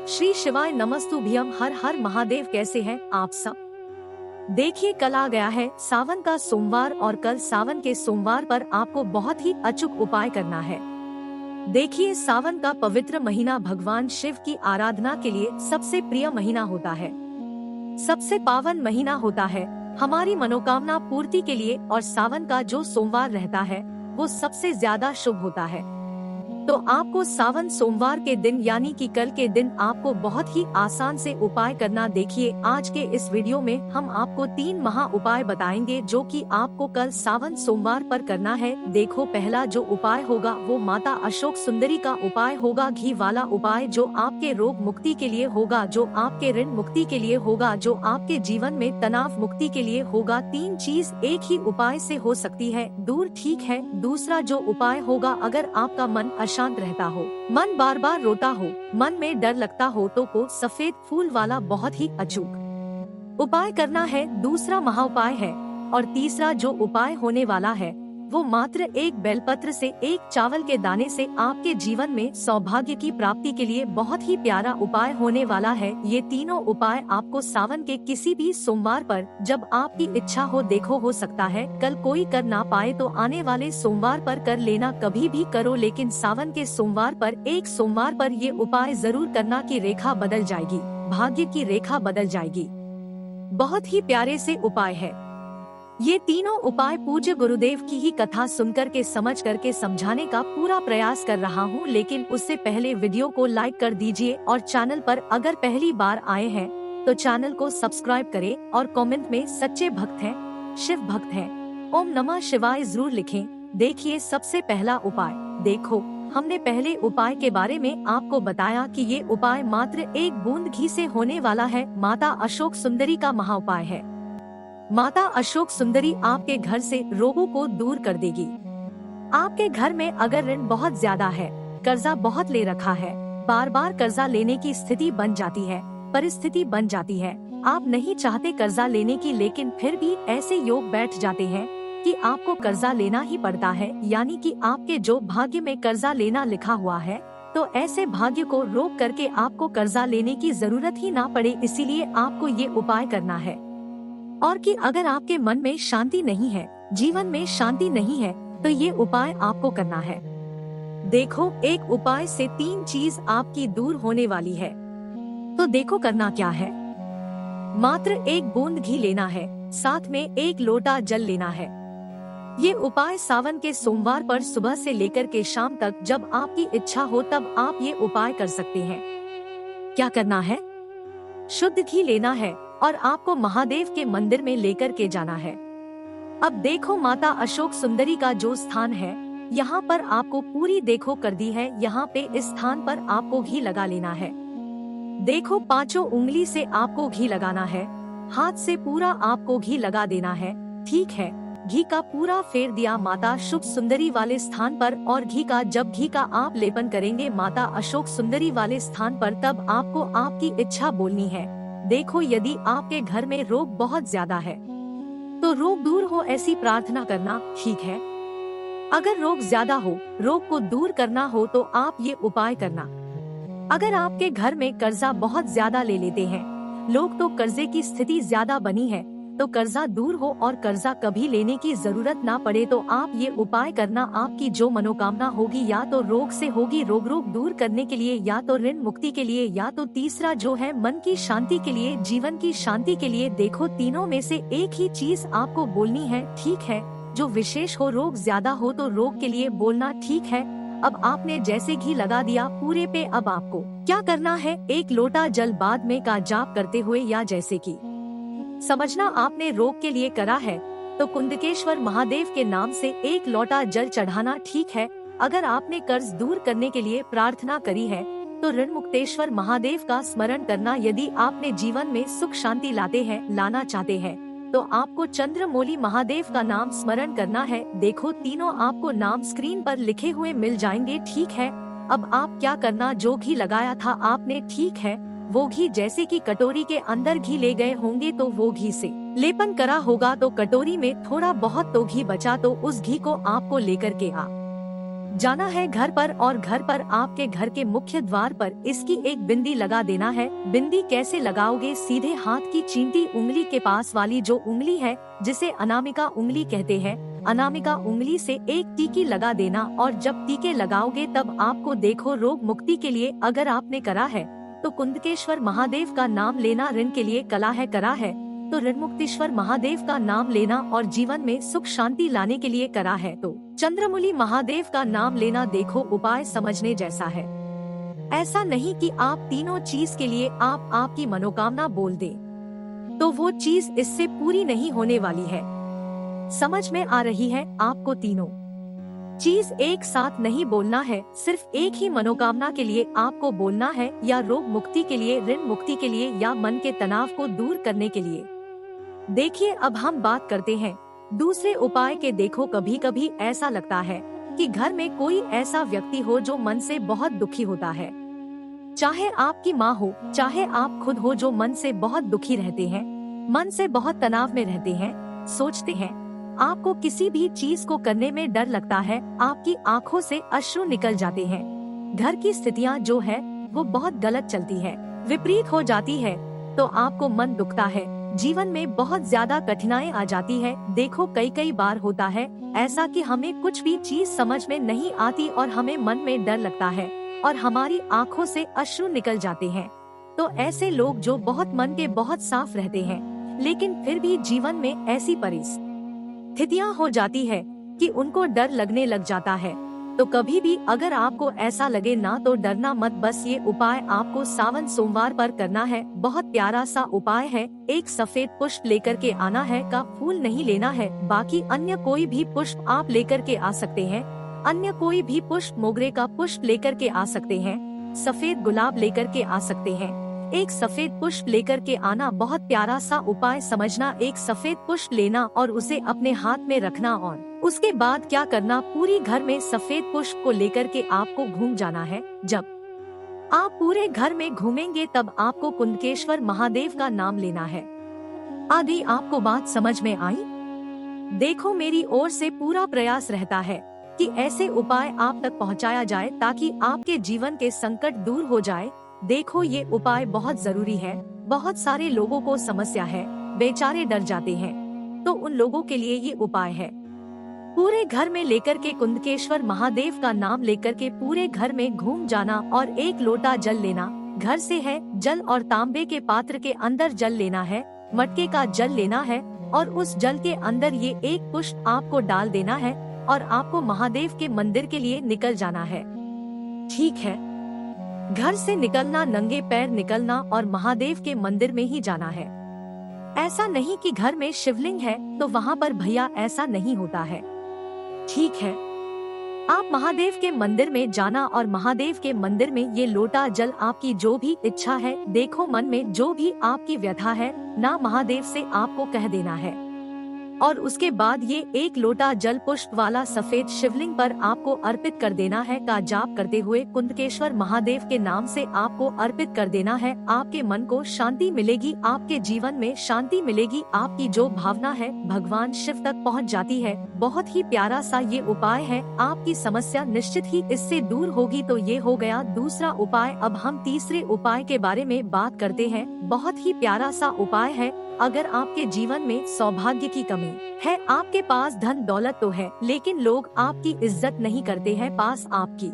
श्री शिवाय नमस्तुभ्यम। हर हर महादेव। कैसे हैं आप सब? देखिए, कल आ गया है सावन का सोमवार और कल सावन के सोमवार पर आपको बहुत ही अचूक उपाय करना है। देखिए, सावन का पवित्र महीना भगवान शिव की आराधना के लिए सबसे प्रिय महीना होता है, सबसे पावन महीना होता है हमारी मनोकामना पूर्ति के लिए। और सावन का जो सोमवार रहता है वो सबसे ज्यादा शुभ होता है। तो आपको सावन सोमवार के दिन यानी कि कल के दिन आपको बहुत ही आसान से उपाय करना। देखिए, आज के इस वीडियो में हम आपको 3 महा उपाय बताएंगे जो कि आपको कल सावन सोमवार पर करना है। देखो, पहला जो उपाय होगा वो माता अशोक सुंदरी का उपाय होगा। घी वाला उपाय जो आपके रोग मुक्ति के लिए होगा, जो आपके ऋण मुक्ति के लिए होगा, जो आपके जीवन में तनाव मुक्ति के लिए होगा। 3 चीज एक ही उपाय से हो सकती है दूर, ठीक है। दूसरा जो उपाय होगा, अगर आपका मन शांत रहता हो, मन बार बार रोता हो, मन में डर लगता हो तो को सफेद फूल वाला बहुत ही अचूक उपाय करना है, दूसरा महा उपाय है। और तीसरा जो उपाय होने वाला है वो मात्र एक बेलपत्र से, एक चावल के दाने से आपके जीवन में सौभाग्य की प्राप्ति के लिए बहुत ही प्यारा उपाय होने वाला है। ये तीनों उपाय आपको सावन के किसी भी सोमवार पर जब आपकी इच्छा हो, देखो, हो सकता है कल कोई कर ना पाए तो आने वाले सोमवार पर कर लेना। कभी भी करो, लेकिन सावन के सोमवार पर, एक सोमवार पर ये उपाय जरूर करना की रेखा बदल जाएगी, भाग्य की रेखा बदल जाएगी। बहुत ही प्यारे से उपाय है ये तीनों उपाय। पूज्य गुरुदेव की ही कथा सुनकर के समझ करके समझाने का पूरा प्रयास कर रहा हूँ, लेकिन उससे पहले वीडियो को लाइक कर दीजिए और चैनल पर अगर पहली बार आए हैं तो चैनल को सब्सक्राइब करें और कमेंट में सच्चे भक्त हैं, शिव भक्त हैं, ओम नमः शिवाय जरूर लिखें। देखिए, सबसे पहला उपाय। देखो, हमने पहले उपाय के बारे में आपको बताया कि ये उपाय मात्र एक बूंद घी से होने वाला है। माता अशोक सुंदरी का महा उपाय है। माता अशोक सुंदरी आपके घर से रोगों को दूर कर देगी। आपके घर में अगर ऋण बहुत ज्यादा है, कर्जा बहुत ले रखा है, बार बार कर्जा लेने की स्थिति बन जाती है, परिस्थिति बन जाती है, आप नहीं चाहते कर्जा लेने की, लेकिन फिर भी ऐसे योग बैठ जाते हैं कि आपको कर्जा लेना ही पड़ता है, यानी कि आपके जो भाग्य में कर्जा लेना लिखा हुआ है, तो ऐसे भाग्य को रोक करके आपको कर्जा लेने की जरूरत ही ना पड़े। इसीलिए आपको ये उपाय करना है। और कि अगर आपके मन में शांति नहीं है, जीवन में शांति नहीं है, तो ये उपाय आपको करना है। देखो, एक उपाय से 3 चीज आपकी दूर होने वाली है। तो देखो, करना क्या है। मात्र एक बूंद घी लेना है, साथ में 1 लोटा जल लेना है। ये उपाय सावन के सोमवार पर सुबह से लेकर के शाम तक जब आपकी इच्छा हो तब आप ये उपाय कर सकते हैं। क्या करना है? शुद्ध घी लेना है और आपको महादेव के मंदिर में लेकर के जाना है। अब देखो, माता अशोक सुंदरी का जो स्थान है, यहाँ पर आपको पूरी देखो कर दी है। यहाँ पे इस स्थान पर आपको घी लगा लेना है। देखो, 5 उंगली से आपको घी लगाना है, हाथ से पूरा आपको घी लगा देना है, ठीक है। घी का पूरा फेर दिया माता शुभ सुंदरी वाले स्थान पर, और जब घी का आप लेपन करेंगे माता अशोक सुंदरी वाले स्थान पर, तब आपको आपकी इच्छा बोलनी है। देखो, यदि आपके घर में रोग बहुत ज्यादा है तो रोग दूर हो ऐसी प्रार्थना करना, ठीक है। अगर रोग ज्यादा हो, रोग को दूर करना हो, तो आप ये उपाय करना। अगर आपके घर में कर्जा बहुत ज्यादा ले लेते हैं लोग, तो कर्जे की स्थिति ज्यादा बनी है, तो कर्जा दूर हो और कर्जा कभी लेने की जरूरत ना पड़े, तो आप ये उपाय करना। आपकी जो मनोकामना होगी, या तो रोग से होगी, रोग दूर करने के लिए, या तो ऋण मुक्ति के लिए, या तो तीसरा जो है मन की शांति के लिए, जीवन की शांति के लिए। देखो, तीनों में से एक ही चीज आपको बोलनी है, ठीक है। जो विशेष हो, रोग ज्यादा हो तो रोग के लिए बोलना, ठीक है। अब आपने जैसे घी लगा दिया पूरे पे, अब आपको क्या करना है, 1 लोटा जल बाद में का जाप करते हुए, या जैसे कि समझना आपने रोग के लिए करा है तो कुंडकेश्वर महादेव के नाम से 1 लोटा जल चढ़ाना, ठीक है। अगर आपने कर्ज दूर करने के लिए प्रार्थना करी है तो ऋण मुक्तेश्वर महादेव का स्मरण करना। यदि आपने जीवन में सुख शांति लाना चाहते हैं तो आपको चंद्रमौली महादेव का नाम स्मरण करना है। देखो, तीनों आपको नाम स्क्रीन पर लिखे हुए मिल जाएंगे, ठीक है। अब आप क्या करना, जो घी लगाया था आपने, ठीक है, वो घी जैसे कि कटोरी के अंदर घी ले गए होंगे तो वो घी से लेपन करा होगा, तो कटोरी में थोड़ा बहुत तो घी बचा, तो उस घी को आपको लेकर के जाना है घर पर और घर पर आपके घर के मुख्य द्वार पर इसकी एक बिंदी लगा देना है। बिंदी कैसे लगाओगे? सीधे हाथ की चींटी उंगली के पास वाली जो उंगली है जिसे अनामिका उंगली कहते हैं, अनामिका उंगली से एक टीकी लगा देना और जब टीके लगाओगे तब आपको देखो रोग मुक्ति के लिए अगर आपने करा है तो कुंदकेश्वर महादेव का नाम लेना, ऋण के लिए कला है करा है तो ऋण मुक्तेश्वर महादेव का नाम लेना और जीवन में सुख शांति लाने के लिए करा है तो चंद्रमौली महादेव का नाम लेना। देखो उपाय समझने जैसा है। ऐसा नहीं कि आप तीनों चीज के लिए आप आपकी मनोकामना बोल दे तो वो चीज इससे पूरी नहीं होने वाली है। समझ में आ रही है आपको? तीनों चीज एक साथ नहीं बोलना है, सिर्फ एक ही मनोकामना के लिए आपको बोलना है, या रोग मुक्ति के लिए, ऋण मुक्ति के लिए, या मन के तनाव को दूर करने के लिए। देखिए अब हम बात करते हैं दूसरे उपाय के। देखो कभी कभी ऐसा लगता है कि घर में कोई ऐसा व्यक्ति हो जो मन से बहुत दुखी होता है, चाहे आपकी माँ हो चाहे आप खुद हो, जो मन से बहुत दुखी रहते हैं, मन से बहुत तनाव में रहते हैं, सोचते हैं, आपको किसी भी चीज को करने में डर लगता है, आपकी आंखों से अश्रु निकल जाते हैं, घर की स्थितियाँ जो है वो बहुत गलत चलती है, विपरीत हो जाती है, तो आपको मन दुखता है, जीवन में बहुत ज्यादा कठिनाई आ जाती है। देखो कई बार होता है ऐसा कि हमें कुछ भी चीज समझ में नहीं आती और हमें मन में डर लगता है और हमारी आंखों से अश्रु निकल जाते हैं। तो ऐसे लोग जो बहुत मन के बहुत साफ रहते हैं लेकिन फिर भी जीवन में ऐसी परिस्थितियां हो जाती है कि उनको डर लगने लग जाता है। तो कभी भी अगर आपको ऐसा लगे ना तो डरना मत, बस ये उपाय आपको सावन सोमवार पर करना है। बहुत प्यारा सा उपाय है। एक सफेद पुष्प लेकर के आना है, का फूल नहीं लेना है, बाकी अन्य कोई भी पुष्प आप लेकर के आ सकते हैं, अन्य कोई भी पुष्प, मोगरे का पुष्प लेकर के आ सकते हैं, सफेद गुलाब लेकर के आ सकते हैं। एक सफेद पुष्प लेकर के आना, बहुत प्यारा सा उपाय समझना। एक सफेद पुष्प लेना और उसे अपने हाथ में रखना और उसके बाद क्या करना, पूरी घर में सफेद पुष्प को लेकर के आपको घूम जाना है। जब आप पूरे घर में घूमेंगे तब आपको कुंदकेश्वर महादेव का नाम लेना है। आदि आपको बात समझ में आई? देखो मेरी ओर से पूरा प्रयास रहता है कि ऐसे उपाय आप तक पहुंचाया जाए ताकि आपके जीवन के संकट दूर हो जाए। देखो ये उपाय बहुत जरूरी है। बहुत सारे लोगों को समस्या है, बेचारे डर जाते हैं, तो उन लोगों के लिए ये उपाय है। पूरे घर में लेकर के कुंदकेश्वर महादेव का नाम लेकर के पूरे घर में घूम जाना और एक लोटा जल लेना। घर से है जल और तांबे के पात्र के अंदर जल लेना है, मटके का जल लेना है और उस जल के अंदर ये एक पुष्प आपको डाल देना है और आपको महादेव के मंदिर के लिए निकल जाना है। ठीक है, घर से निकलना, नंगे पैर निकलना और महादेव के मंदिर में ही जाना है। ऐसा नहीं कि घर में शिवलिंग है तो वहाँ पर भैया ऐसा नहीं होता है। ठीक है, आप महादेव के मंदिर में जाना और महादेव के मंदिर में ये लोटा जल, आपकी जो भी इच्छा है, देखो मन में जो भी आपकी व्यथा है ना, महादेव से आपको कह देना है और उसके बाद ये एक लोटा जल पुष्प वाला सफेद शिवलिंग पर आपको अर्पित कर देना है। का जाप करते हुए कुंदकेश्वर महादेव के नाम से आपको अर्पित कर देना है। आपके मन को शांति मिलेगी, आपके जीवन में शांति मिलेगी, आपकी जो भावना है भगवान शिव तक पहुंच जाती है। बहुत ही प्यारा सा ये उपाय है, आपकी समस्या निश्चित ही इससे दूर होगी। तो ये हो गया दूसरा उपाय। अब हम तीसरे उपाय के बारे में बात करते हैं। बहुत ही प्यारा सा उपाय है। अगर आपके जीवन में सौभाग्य की कमी है, आपके पास धन दौलत तो है लेकिन लोग आपकी इज्जत नहीं करते हैं, पास आपकी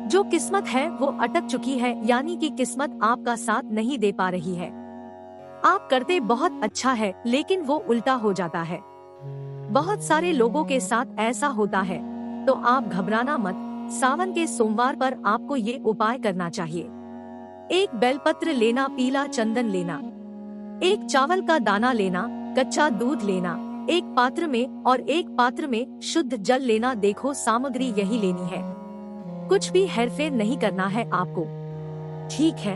जो किस्मत है वो अटक चुकी है, यानी कि किस्मत आपका साथ नहीं दे पा रही है। आप करते बहुत अच्छा है लेकिन वो उल्टा हो जाता है। बहुत सारे लोगों के साथ ऐसा होता है, तो आप घबराना मत। सावन के सोमवार पर आपको ये उपाय करना चाहिए। एक बेलपत्र लेना, पीला चंदन लेना, एक चावल का दाना लेना, कच्चा दूध लेना एक पात्र में और एक पात्र में शुद्ध जल लेना। देखो सामग्री यही लेनी है, कुछ भी हेरफेर नहीं करना है आपको। ठीक है,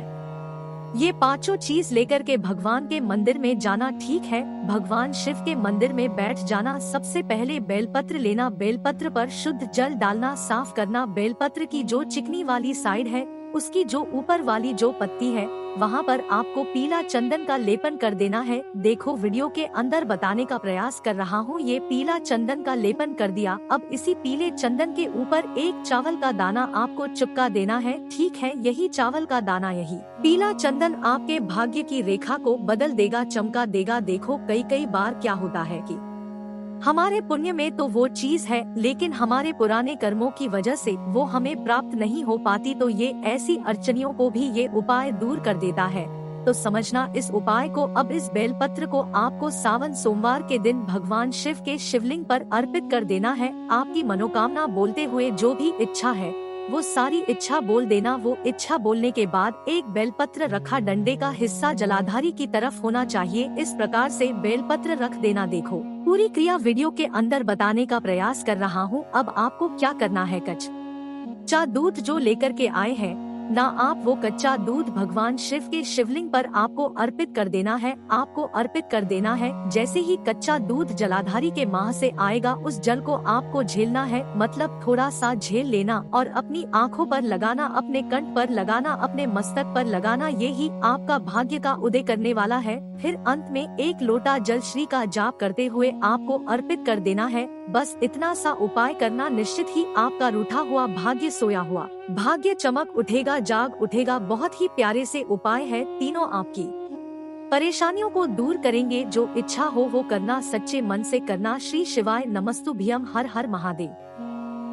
ये पांचों चीज लेकर के भगवान के मंदिर में जाना। ठीक है, भगवान शिव के मंदिर में बैठ जाना। सबसे पहले बेलपत्र लेना, बेलपत्र पर शुद्ध जल डालना, साफ करना। बेलपत्र की जो चिकनी वाली साइड है उसकी जो ऊपर वाली जो पत्ती है वहाँ पर आपको पीला चंदन का लेपन कर देना है। देखो वीडियो के अंदर बताने का प्रयास कर रहा हूँ, ये पीला चंदन का लेपन कर दिया। अब इसी पीले चंदन के ऊपर एक चावल का दाना आपको चिपका देना है। ठीक है, यही चावल का दाना, यही पीला चंदन आपके भाग्य की रेखा को बदल देगा, चमका देगा। देखो कई बार क्या होता है कि हमारे पुण्य में तो वो चीज है, लेकिन हमारे पुराने कर्मों की वजह से वो हमें प्राप्त नहीं हो पाती। तो ये ऐसी अड़चनियों को भी ये उपाय दूर कर देता है। तो समझना इस उपाय को। अब इस बेलपत्र को आपको सावन सोमवार के दिन भगवान शिव के शिवलिंग पर अर्पित कर देना है। आपकी मनोकामना बोलते हुए जो भी इच्छा है वो सारी इच्छा बोल देना। वो इच्छा बोलने के बाद एक बेलपत्र रखा डंडे का हिस्सा जलाधारी की तरफ होना चाहिए। इस प्रकार से बेलपत्र रख देना। देखो पूरी क्रिया वीडियो के अंदर बताने का प्रयास कर रहा हूँ। अब आपको क्या करना है, कच्चा दूध जो लेकर के आए हैं ना आप, वो कच्चा दूध भगवान शिव के शिवलिंग पर आपको अर्पित कर देना है। आपको अर्पित कर देना है। जैसे ही कच्चा दूध जलाधारी के माह से आएगा उस जल को आपको झेलना है, मतलब थोड़ा सा झेल लेना और अपनी आँखों पर लगाना, अपने कंठ पर लगाना, अपने मस्तक पर लगाना। ये ही आपका भाग्य का उदय करने वाला है। फिर अंत में एक लोटा जल श्री का जाप करते हुए आपको अर्पित कर देना है। बस इतना सा उपाय करना, निश्चित ही आपका रूठा हुआ भाग्य, सोया हुआ भाग्य चमक उठेगा, जाग उठेगा। बहुत ही प्यारे से उपाय है, तीनों आपकी परेशानियों को दूर करेंगे। जो इच्छा हो वो करना, सच्चे मन से करना। श्री शिवाय नमस्तुभ्यम। हर हर महादेव।